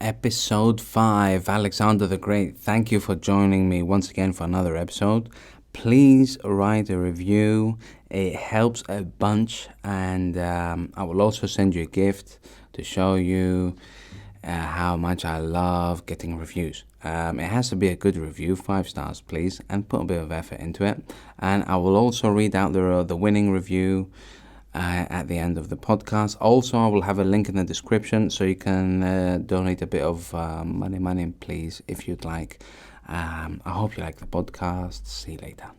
Episode 5, Alexander the Great. Thank you for joining me once again for another episode. Please write a review. It helps a bunch, and I will also send you a gift to show you how much I love getting reviews. It has to be a good review, 5 stars please, and put a bit of effort into it. And I will also read out the winning review at the end of the podcast. Also, I will have a link in the description so you can donate a bit of money, please, if you'd like. I hope you like the podcast. See you later.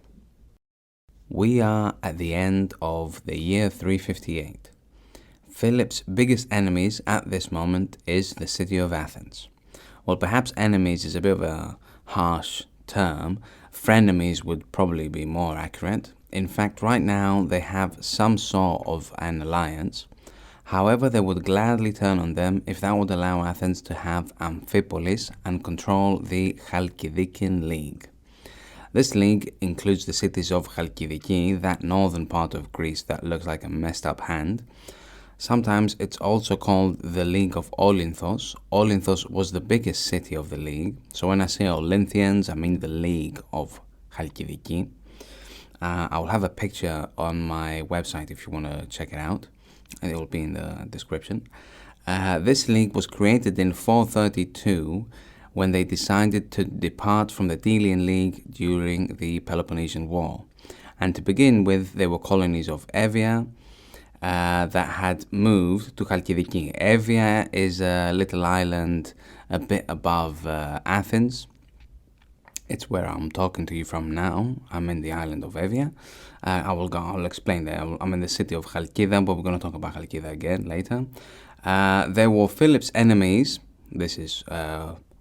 We are at the end of the year 358. Philip's biggest enemies at this moment is the city of Athens. Well, perhaps enemies is a bit of a harsh term. Frenemies would probably be more accurate. In fact, right now they have some sort of an alliance. However, they would gladly turn on them if that would allow Athens to have Amphipolis and control the Chalkidikian League. This league includes the cities of Chalkidiki, that northern part of Greece that looks like a messed up hand. Sometimes it's also called the League of Olynthos. Olynthos was the biggest city of the league. So when I say Olynthians, I mean the League of Chalkidiki. I will have a picture on my website if you want to check it out. It will be in the description. This league was created in 432 when they decided to depart from the Delian League during the Peloponnesian War. And to begin with, they were colonies of Evia that had moved to Chalkidiki. Evia is a little island a bit above Athens. It's where I'm talking to you from now. I'm in the island of Evia. I'll explain that. I'm in the city of Chalkida, but we're going to talk about Chalkida again later. There were Philip's enemies, this is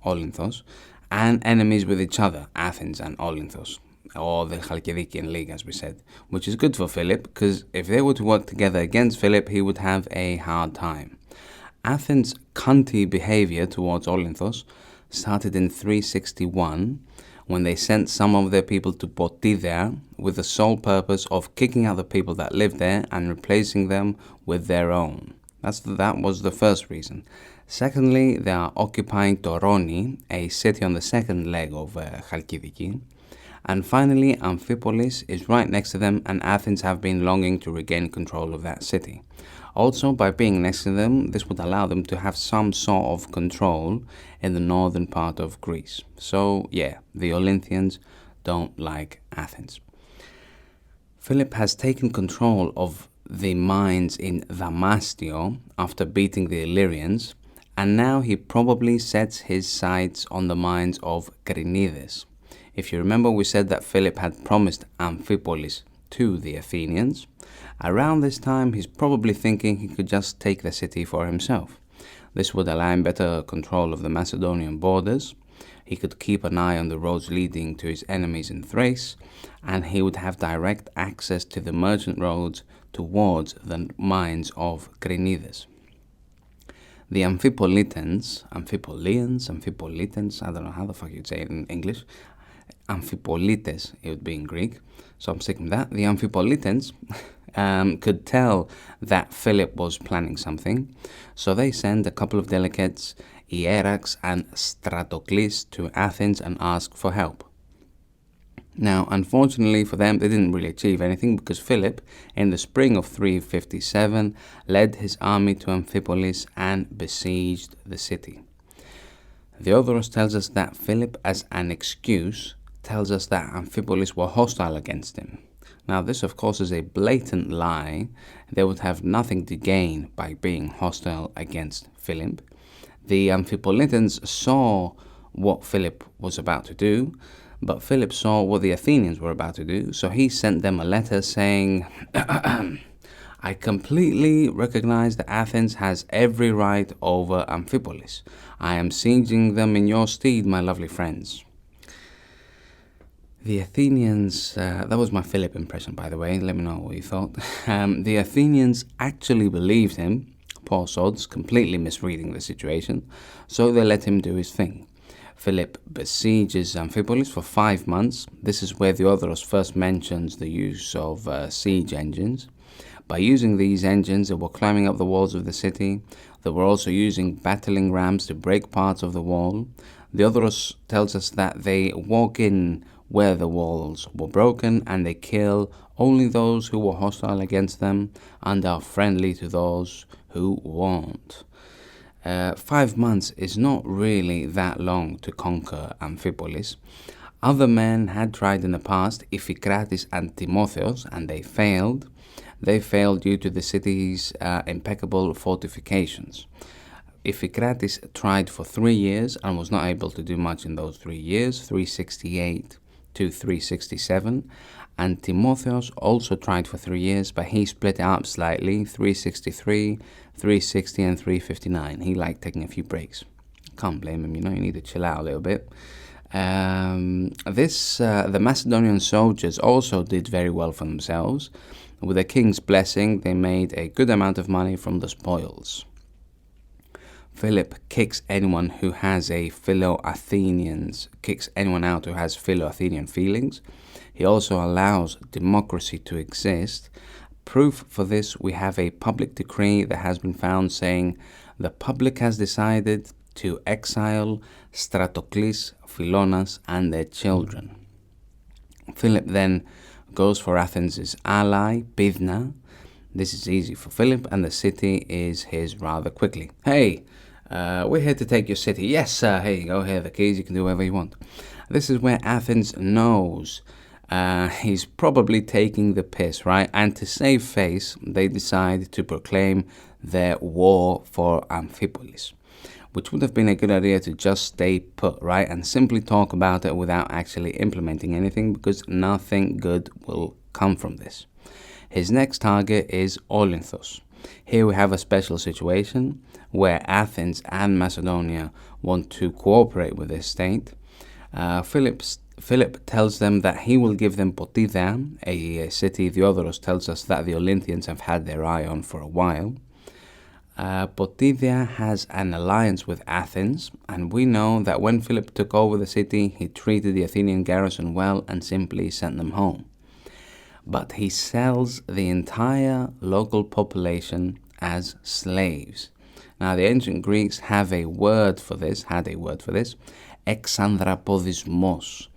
Olynthos, and enemies with each other, Athens and Olynthos, or the Chalkidikian League, as we said, which is good for Philip, because if they were to work together against Philip, he would have a hard time. Athens' cunty behavior towards Olynthos started in 361, when they sent some of their people to Potidea with the sole purpose of kicking out the people that lived there and replacing them with their own. That was the first reason. Secondly, they are occupying Toroni, a city on the second leg of Chalkidiki. And finally, Amphipolis is right next to them, and Athens have been longing to regain control of that city. Also, by being next to them, this would allow them to have some sort of control in the northern part of Greece. So, yeah, the Olynthians don't like Athens. Philip has taken control of the mines in Damastio after beating the Illyrians, and now he probably sets his sights on the mines of Crinides. If you remember, we said that Philip had promised Amphipolis to the Athenians. Around this time, he's probably thinking he could just take the city for himself. This would allow him better control of the Macedonian borders. He could keep an eye on the roads leading to his enemies in Thrace, and he would have direct access to the merchant roads towards the mines of Crinides. The Amphipolitans, I don't know how the fuck you'd say it in English. Amphipolites, it would be in Greek, so I'm sticking with that. The Amphipolitans could tell that Philip was planning something, so they send a couple of delegates, Hierax and Stratocles, to Athens and ask for help. Now, unfortunately for them, they didn't really achieve anything, because Philip, in the spring of 357, led his army to Amphipolis and besieged the city. Theodoros tells us that Philip, as an excuse, tells us that Amphipolis were hostile against him. Now, this, of course, is a blatant lie. They would have nothing to gain by being hostile against Philip. The Amphipolitans saw what Philip was about to do, but Philip saw what the Athenians were about to do, so he sent them a letter saying, I completely recognize that Athens has every right over Amphipolis. I am sieging them in your stead, my lovely friends. The Athenians, that was my Philip impression, by the way, let me know what you thought. The Athenians actually believed him, poor sods, completely misreading the situation, so they let him do his thing. Philip besieges Amphipolis for 5 months. This is where Theodoros first mentions the use of siege engines. By using these engines, they were climbing up the walls of the city, They were also using battering rams to break parts of the wall. Diodorus tells us that they walk in where the walls were broken and they kill only those who were hostile against them and are friendly to those who weren't. 5 months is not really that long to conquer Amphipolis. Other men had tried in the past, Iphicrates and Timotheus, and they failed. They failed due to the city's impeccable fortifications. Iphicrates tried for 3 years and was not able to do much in those 3 years, 368 to 367. And Timotheus also tried for 3 years, but he split it up slightly, 363, 360 and 359. He liked taking a few breaks. Can't blame him, you need to chill out a little bit. The Macedonian soldiers also did very well for themselves. With the king's blessing, they made a good amount of money from the spoils. Phillip kicks anyone out who has Philo-Athenian feelings. He also allows democracy to exist. Proof for this, we have a public decree that has been found saying the public has decided to exile Stratocles, Philonas, and their children. Philip then goes for Athens' ally, Pydna. This is easy for Philip, and the city is his rather quickly. Hey, we're here to take your city. Yes, sir. Here you go. Here are the keys. You can do whatever you want. This is where Athens knows he's probably taking the piss, right? And to save face, they decide to proclaim their war for Amphipolis, which would have been a good idea to just stay put, right? And simply talk about it without actually implementing anything, because nothing good will come from this. His next target is Olynthos. Here we have a special situation where Athens and Macedonia want to cooperate with this state. Philip tells them that he will give them Potidea, a city Diodorus tells us that the Olynthians have had their eye on for a while. Potidea has an alliance with Athens, and we know that when Philip took over the city, he treated the Athenian garrison well and simply sent them home. But he sells the entire local population as slaves. Now, the ancient Greeks had a word for this, exandrapodismos.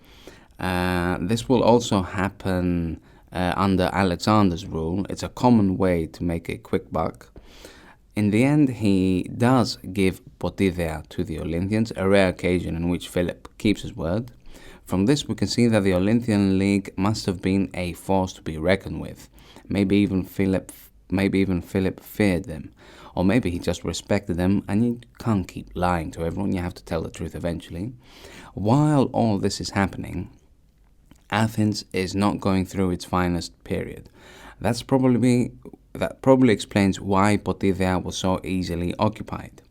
This will also happen under Alexander's rule. It's a common way to make a quick buck. In the end, he does give Potidea to the Olynthians, a rare occasion in which Philip keeps his word. From this, we can see that the Olynthian League must have been a force to be reckoned with. Maybe even Philip feared them, or maybe he just respected them, and you can't keep lying to everyone, you have to tell the truth eventually. While all this is happening, Athens is not going through its finest period. That probably explains why Potidea was so easily occupied.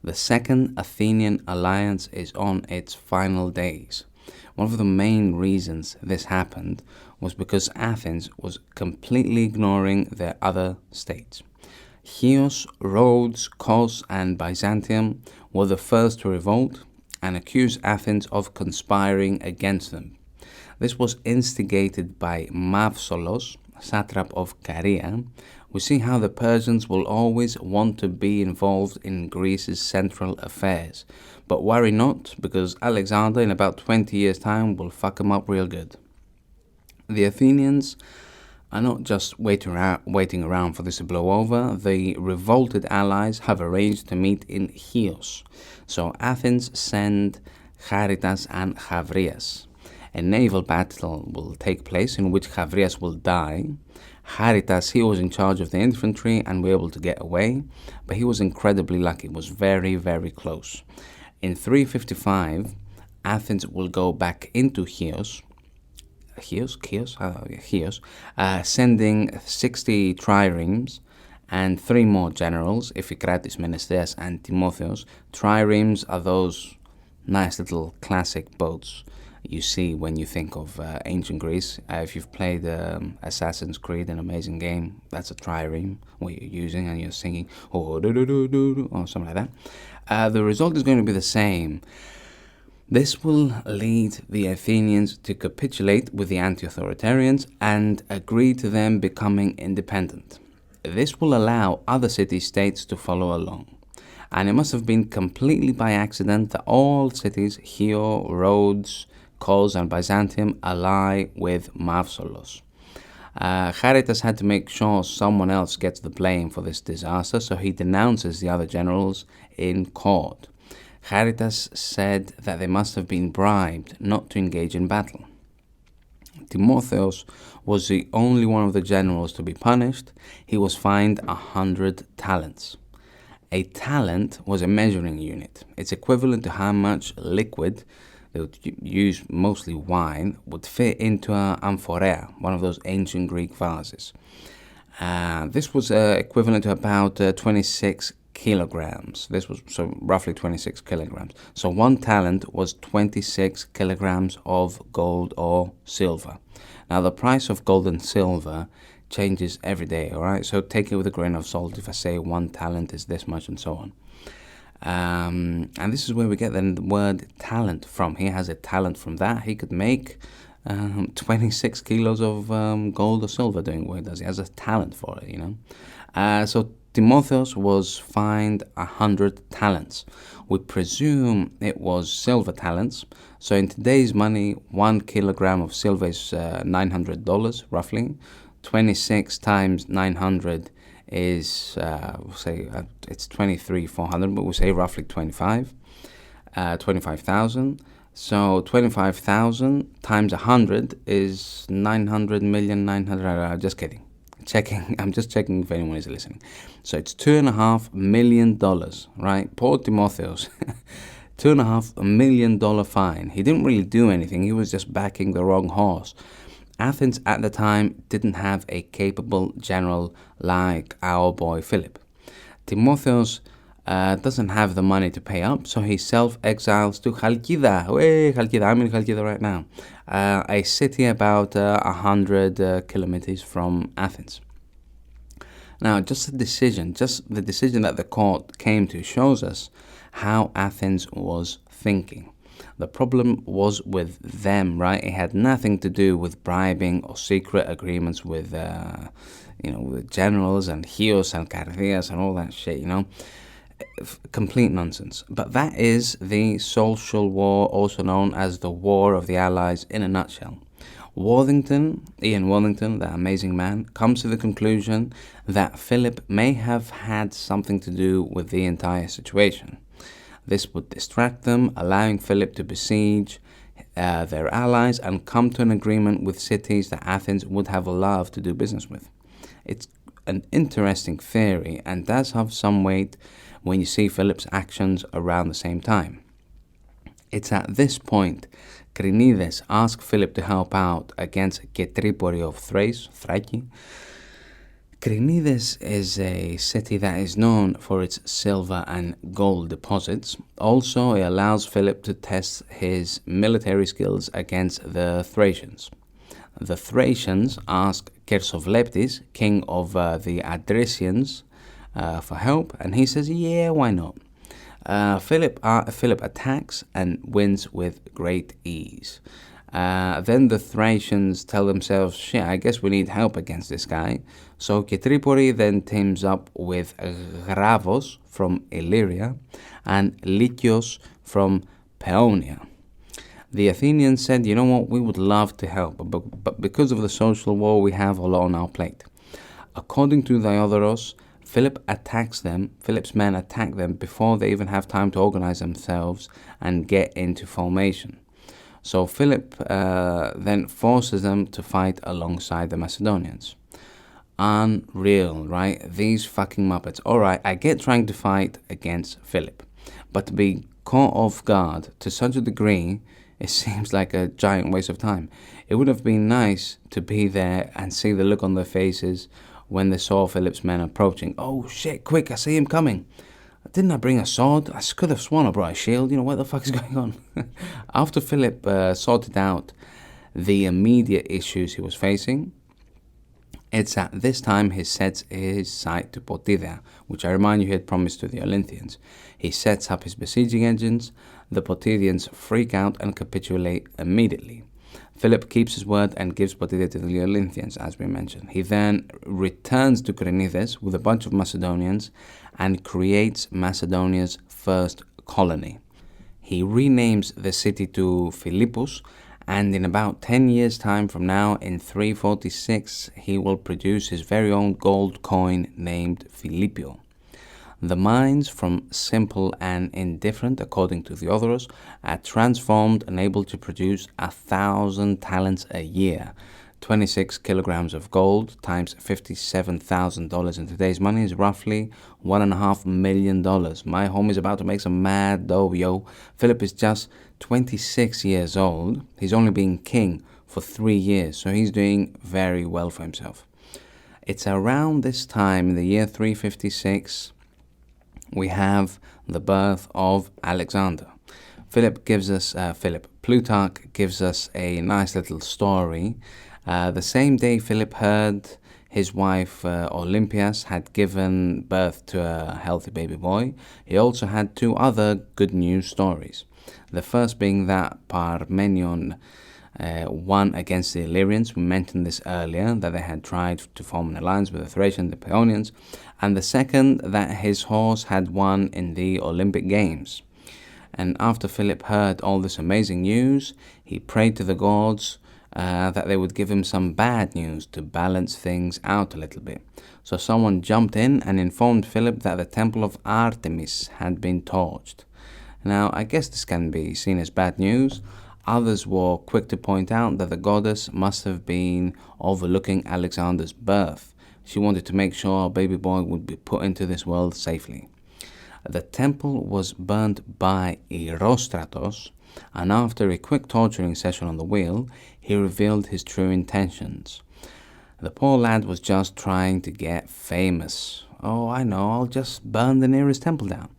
The Second Athenian Alliance is on its final days. One of the main reasons this happened was because Athens was completely ignoring their other states. Chios, Rhodes, Kos, and Byzantium were the first to revolt and accuse Athens of conspiring against them. This was instigated by Mavsolos, satrap of Caria. We see how the Persians will always want to be involved in Greece's central affairs. But worry not, because Alexander in about 20 years' time will fuck them up real good. The Athenians are not just waiting around for this to blow over. The revolted allies have arranged to meet in Chios. So Athens send Charitas and Chavrias. A naval battle will take place in which Chavrias will die. Charitas, he was in charge of the infantry and was able to get away, but he was incredibly lucky. It was very, very close. In 355, Athens will go back into Chios, sending 60 triremes and 3 more generals, Iphicrates, Menesthias, and Timotheus. Triremes are those nice little classic boats you see when you think of ancient Greece. If you've played Assassin's Creed, an amazing game, that's a trireme, what you're using, and you're singing, or something like that. The result is going to be the same. This will lead the Athenians to capitulate with the anti-authoritarians and agree to them becoming independent. This will allow other city-states to follow along. And it must have been completely by accident that all cities, Chio, Rhodes, Kos, and Byzantium ally with Mavsolos. Charitas had to make sure someone else gets the blame for this disaster, so he denounces the other generals in court. Charitas said that they must have been bribed not to engage in battle. Timotheos was the only one of the generals to be punished. He was fined 100 talents. A talent was a measuring unit. It's equivalent to how much liquid, they would use mostly wine, would fit into an amphorea, one of those ancient Greek vases. This was equivalent to about 26 kilograms. This was so roughly 26 kilograms. So 1 talent was 26 kilograms of gold or silver. Now the price of gold and silver changes every day, all right? So take it with a grain of salt if I say 1 talent is this much and so on. And this is where we get then the word talent from. He has a talent from that. He could make 26 kilos of gold or silver doing what he does. He has a talent for it, you know. So Timotheos was fined 100 talents. We presume it was silver talents. So in today's money, 1 kilogram of silver is $900 roughly. 26 times 900 is, we'll say it's 23,400, but we'll say roughly 25,000. So 25,000 times 100 is 900 million, 900, just kidding. I'm just checking if anyone is listening. So it's $2.5 million, right? Poor Timotheos, $2.5 million fine. He didn't really do anything. He was just backing the wrong horse. Athens at the time didn't have a capable general like our boy Phillip. Timotheos doesn't have the money to pay up, so he self-exiles to Chalkida. Hey, Chalkida, I'm in Chalkida right now. A city about 100 kilometers from Athens. Now, just the decision that the court came to shows us how Athens was thinking. The problem was with them, right? It had nothing to do with bribing or secret agreements with, with generals and Chios and Cardias and all that shit, Complete nonsense. But that is the social war, also known as the War of the Allies in a nutshell. Ian Worthington, that amazing man, comes to the conclusion that Philip may have had something to do with the entire situation. This would distract them, allowing Philip to besiege their allies and come to an agreement with cities that Athens would have loved to do business with. It's an interesting theory and does have some weight when you see Philip's actions around the same time. It's at this point Crinides asked Philip to help out against Ketripori of Thrace, Thraci. Crinides is a city that is known for its silver and gold deposits. Also, it allows Philip to test his military skills against the Thracians. The Thracians ask Chersophleptes, king of the Adricians, for help, and he says, yeah, why not? Philip attacks and wins with great ease. Then the Thracians tell themselves, shit, I guess we need help against this guy. So Ketripori then teams up with Gravos from Illyria and Lykios from Paeonia. The Athenians said, you know what, we would love to help, but because of the social war, we have a lot on our plate. According to Diodorus, Philip's men attack them before they even have time to organize themselves and get into formation. So Philip then forces them to fight alongside the Macedonians. Unreal, right? These fucking Muppets. Alright, I get trying to fight against Philip, but to be caught off guard to such a degree, it seems like a giant waste of time. It would have been nice to be there and see the look on their faces when they saw Philip's men approaching. Oh shit, quick, I see him coming. Didn't I bring a sword? I could have sworn I brought a shield. What the fuck is going on? After Philip sorted out the immediate issues he was facing, it's at this time he sets his sight to Potidea, which I remind you he had promised to the Olynthians. He sets up his besieging engines. The Potidians freak out and capitulate immediately. Philip keeps his word and gives Potidea to the Olynthians, as we mentioned. He then returns to Crinides with a bunch of Macedonians and creates Macedonia's first colony. He renames the city to Philippus, and in about 10 years' time from now, in 346, he will produce his very own gold coin named Philippio. The minds, from simple and indifferent, according to Theodorus, are transformed and able to produce 1,000 talents a year. 26 kilograms of gold times $57,000 in today's money is roughly $1.5 million. My home is about to make some mad dough, yo. Philip is just 26 years old. He's only been king for 3 years, so he's doing very well for himself. It's around this time, in the year 356, we have the birth of Alexander. Plutarch gives us a nice little story. The same day Philip heard his wife Olympias had given birth to a healthy baby boy, he also had 2 other good news stories. The first being that Parmenion won against the Illyrians. We mentioned this earlier, that they had tried to form an alliance with the Thracians and the Paeonians. And the second, that his horse had won in the Olympic Games. And after Philip heard all this amazing news, he prayed to the gods that they would give him some bad news to balance things out a little bit. So someone jumped in and informed Philip that the temple of Artemis had been torched. Now, I guess this can be seen as bad news. Others were quick to point out that the goddess must have been overlooking Alexander's birth. She wanted to make sure a baby boy would be put into this world safely. The temple was burnt by Erostratos, and after a quick torturing session on the wheel, he revealed his true intentions. The poor lad was just trying to get famous. Oh, I know, I'll just burn the nearest temple down.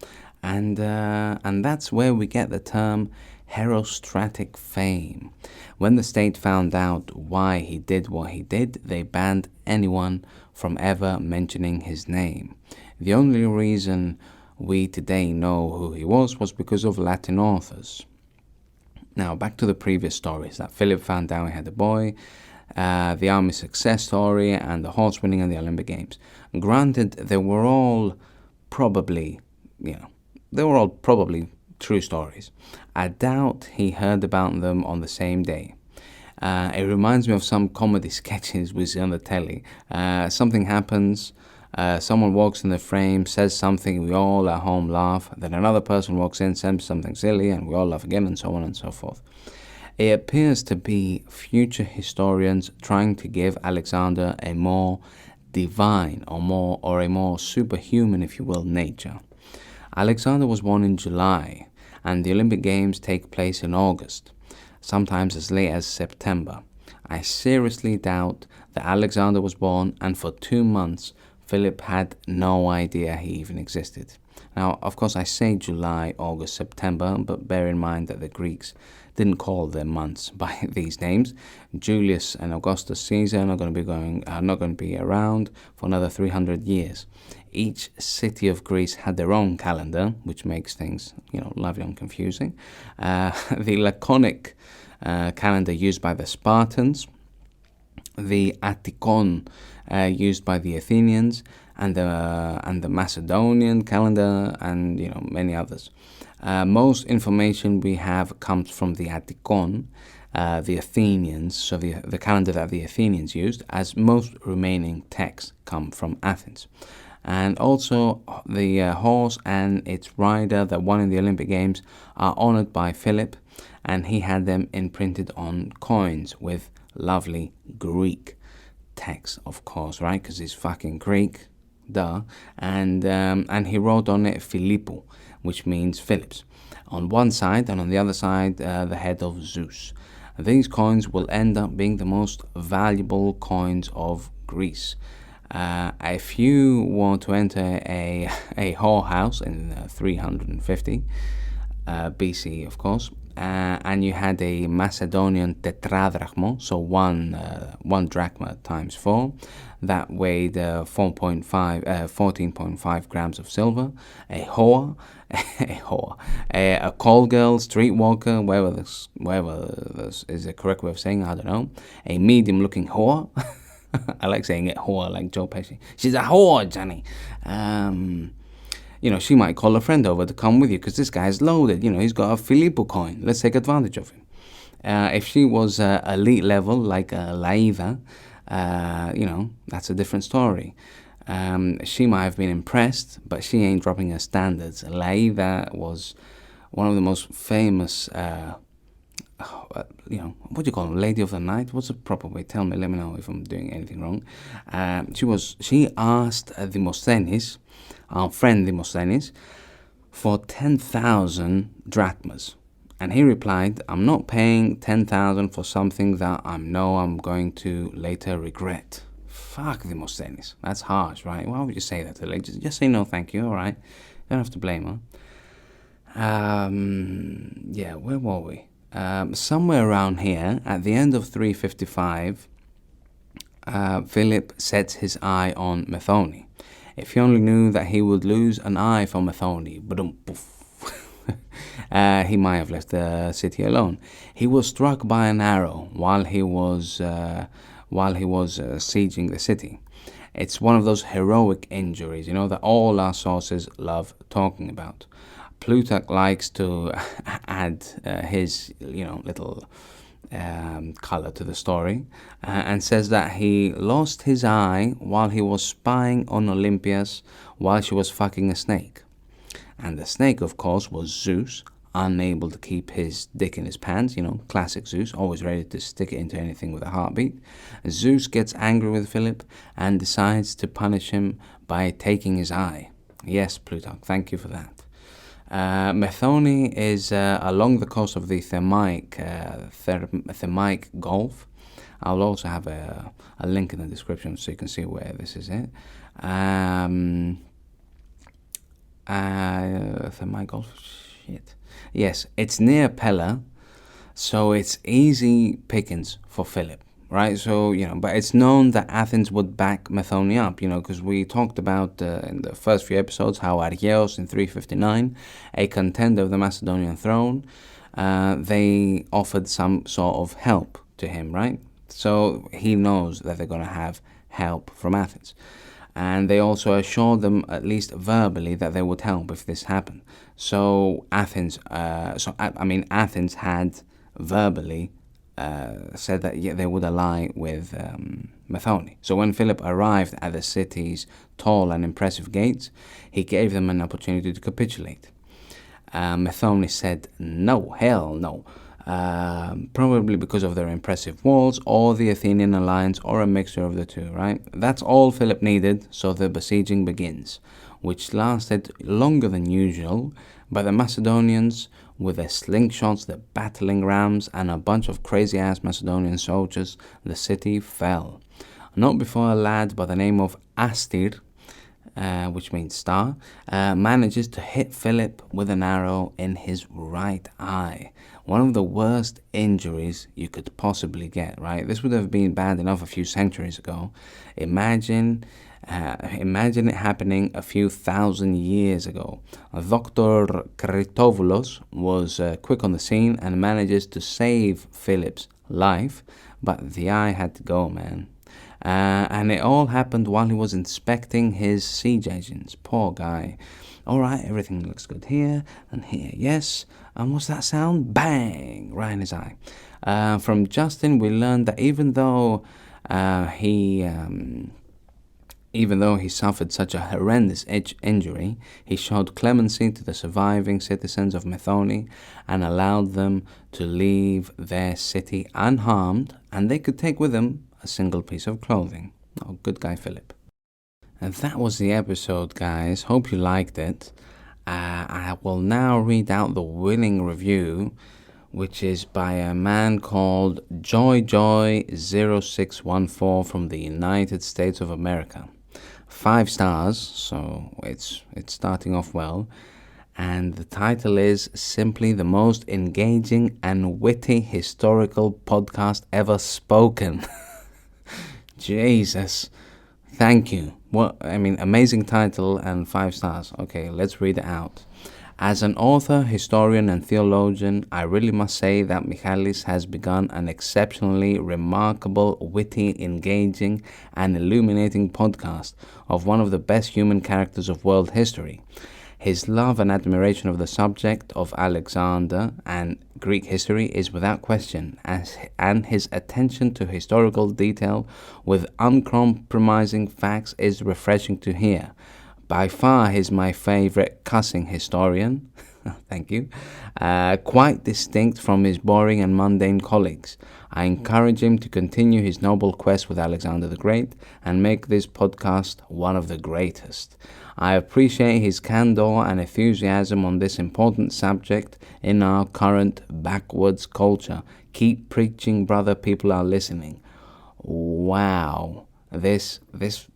And that's where we get the term herostratic fame. When the state found out why he did what he did, they banned anyone from ever mentioning his name. The only reason we today know who he was because of Latin authors. Now, back to the previous stories, that Philip found out he had a boy, the army success story, and the horse winning in the Olympic Games. Granted, they were all probably true stories. I doubt he heard about them on the same day. It reminds me of some comedy sketches we see on the telly. Something happens, someone walks in the frame, says something, we all at home laugh, then another person walks in, says something silly, and we all laugh again, and so on and so forth. It appears to be future historians trying to give Alexander a more divine or a more superhuman, if you will, nature. Alexander was born in July, and the Olympic Games take place in August, sometimes as late as September. I seriously doubt that Alexander was born, and for 2 months, Philip had no idea he even existed. Now, of course, I say July, August, September, but bear in mind that the Greeks didn't call their months by these names. Julius and Augustus Caesar are not going to be around for another 300 years. Each city of Greece had their own calendar, which makes things, lively and confusing. The Laconic calendar used by the Spartans, the Atticon used by the Athenians, and the Macedonian calendar, and many others. Most information we have comes from the Atticon, the Athenians, so the calendar that the Athenians used, as most remaining texts come from Athens. And also the horse and its rider that won in the Olympic Games are honored by Philip, and he had them imprinted on coins with lovely Greek text, of course, right? Because he's fucking Greek, duh. And he wrote on it Philippou, which means Phillips, on one side, and on the other side, the head of Zeus. These coins will end up being the most valuable coins of Greece. If you want to enter a whorehouse in 350 BC, of course, and you had a Macedonian tetradrachmo, so one drachma times 4, that weighed 14.5 grams of silver. A whore, a call girl, streetwalker, whatever this is the correct way of saying it, I don't know. A medium-looking whore. I like saying it whore, like Joe Pesci. She's a whore, Johnny. She might call a friend over to come with you because this guy's loaded. He's got a Phillip coin. Let's take advantage of him. If she was elite level, like Laida, that's a different story. She might have been impressed, but she ain't dropping her standards. Laida was one of the most famous, what do you call them? Lady of the night? What's the proper way? Tell me, let me know if I'm doing anything wrong. She asked Demosthenes, our friend Demosthenes, for 10,000 drachmas. And he replied, I'm not paying 10,000 for something that I know I'm going to later regret. Fuck Demosthenes. That's harsh, right? Why would you say that to a lady? Just say no, thank you, all right? You don't have to blame her. Where were we? Somewhere around here, at the end of 355, Philip sets his eye on Methone. If he only knew that he would lose an eye for Methone, he might have left the city alone. He was struck by an arrow while he was sieging the city. It's one of those heroic injuries, that all our sources love talking about. Plutarch likes to add his, little color to the story, and says that he lost his eye while he was spying on Olympias while she was fucking a snake. And the snake, of course, was Zeus, unable to keep his dick in his pants, classic Zeus, always ready to stick it into anything with a heartbeat. Zeus gets angry with Philip and decides to punish him by taking his eye. Yes, Plutarch, thank you for that. Methone is along the coast of the Thermaic Gulf. I'll also have a link in the description so you can see where this is it. Thermaic Gulf, shit. Yes, it's near Pella, so it's easy pickings for Philip. Right, so, but it's known that Athens would back Methone up, because we talked about in the first few episodes how Argeos in 359, a contender of the Macedonian throne, they offered some sort of help to him, right? So he knows that they're going to have help from Athens. And they also assured them, at least verbally, that they would help if this happened. So Athens had verbally said that they would ally with Methone. So when Philip arrived at the city's tall and impressive gates, he gave them an opportunity to capitulate. Methone said, no, hell no. Probably because of their impressive walls, or the Athenian alliance, or a mixture of the two, right? That's all Philip needed, so the besieging begins, which lasted longer than usual, but the Macedonians, with their slingshots, their battling rams, and a bunch of crazy-ass Macedonian soldiers, the city fell. Not before a lad by the name of Astir, which means star, manages to hit Philip with an arrow in his right eye. One of the worst injuries you could possibly get, right? This would have been bad enough a few centuries ago. Imagine it happening a few thousand years ago. Dr. Kritovoulos was quick on the scene and manages to save Philip's life, but the eye had to go, man. And it all happened while he was inspecting his siege engines. Poor guy. All right, everything looks good here and here. Yes. And what's that sound? Bang! Right in his eye. From Justin, we learned that even though he suffered such a horrendous injury, he showed clemency to the surviving citizens of Methone and allowed them to leave their city unharmed, and they could take with them a single piece of clothing. Oh, good guy, Philip. And that was the episode, guys. Hope you liked it. I will now read out the winning review, which is by a man called JoyJoy0614 from the United States of America. 5 stars, so it's starting off well. and the title is simply the most engaging and witty historical podcast ever spoken. Jesus. Thank you. Amazing title and 5 stars. Okay, let's read it out. As an author, historian, and theologian, I really must say that Michalis has begun an exceptionally remarkable, witty, engaging, and illuminating podcast of one of the best human characters of world history. His love and admiration of the subject of Alexander and Greek history is without question, and his attention to historical detail with uncompromising facts is refreshing to hear. By far, he's my favorite cussing historian. Thank you. Quite distinct from his boring and mundane colleagues. I encourage him to continue his noble quest with Alexander the Great and make this podcast one of the greatest. I appreciate his candor and enthusiasm on this important subject in our current backwards culture. Keep preaching, brother. People are listening. Wow. This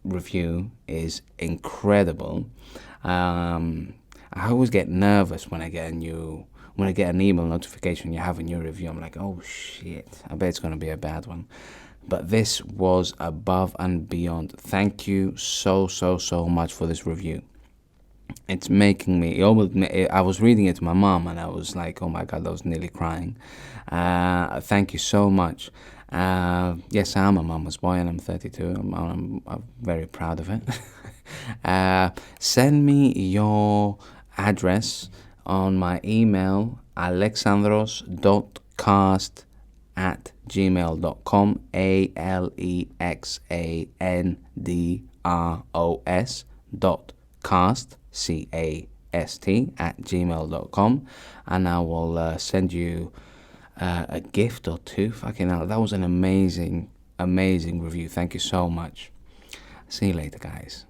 review is incredible. I always get nervous when I get an email notification you have a new review. I'm like, oh shit, I bet it's going to be a bad one. But this was above and beyond. Thank you so much for this review. It's making me, I was reading it to my mom and I was like, oh my God, I was nearly crying. Thank you so much. Yes, I am a mama's boy and I'm 32. I'm very proud of it. Send me your address on my email, alexandros.cast@gmail.com, alexandros.cast @gmail.com, and I will send you a gift or two. Fucking hell, that was an amazing review. Thank you so much. See you later, guys.